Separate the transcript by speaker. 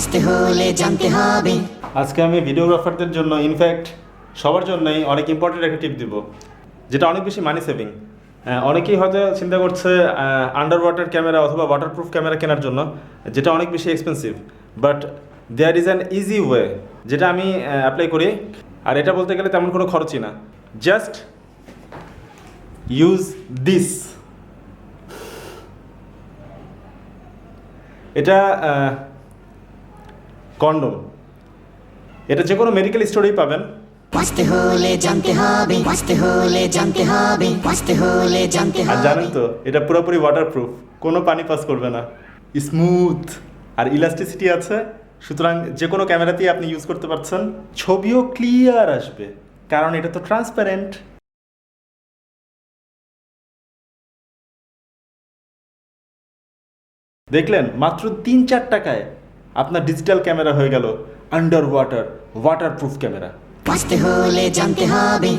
Speaker 1: বাঁচতে হলে জানতে হবে।
Speaker 2: আজকে আমি ভিডিওগ্রাফারদের জন্য ইনফ্যাক্ট সবার জন্যই অনেক ইম্পর্টেন্ট একটা টিপ দিব, যেটা অনেক বেশি মানি সেভিং। অনেকেই হয়তো চিন্তা করছে আন্ডার ওয়াটার ক্যামেরা অথবা ওয়াটারপ্রুফ ক্যামেরা কেনার জন্য, যেটা অনেক বেশি expensive, but there is an easy way, যেটা আমি অ্যাপ্লাই করি। আর এটা বলতে গেলে তেমন কোনো খরচই না, জাস্ট ইউজ দিস। এটা কন্ডোম, এটা যে কোনো মেডিকেল স্টোরেই পাবেন।
Speaker 1: বাঁচতে হলে জানতে হবে, বাঁচতে হলে জানতে হবে, বাঁচতে হলে জানতে
Speaker 2: আর
Speaker 1: হবে।
Speaker 2: জানেন তো এটা পুরোপুরি ওয়াটারপ্রুফ, কোনো পানি পাস করবে না, স্মুথ আর ইলাস্টিসিটি আছে, সুতরাং যে কোনো ক্যামেরাতেই আপনি ইউজ করতে পারছেন। ছবিও ক্লিয়ার আসবে, কারণ এটা তো ট্রান্সপারেন্ট। দেখলেন, মাত্র 3-4 টাকায় আপনার ডিজিটাল ক্যামেরা হয়ে গেল আন্ডার ওয়াটার ওয়াটারপ্রুফ ক্যামেরা।
Speaker 1: বাঁচতে হলে জানতে হবে।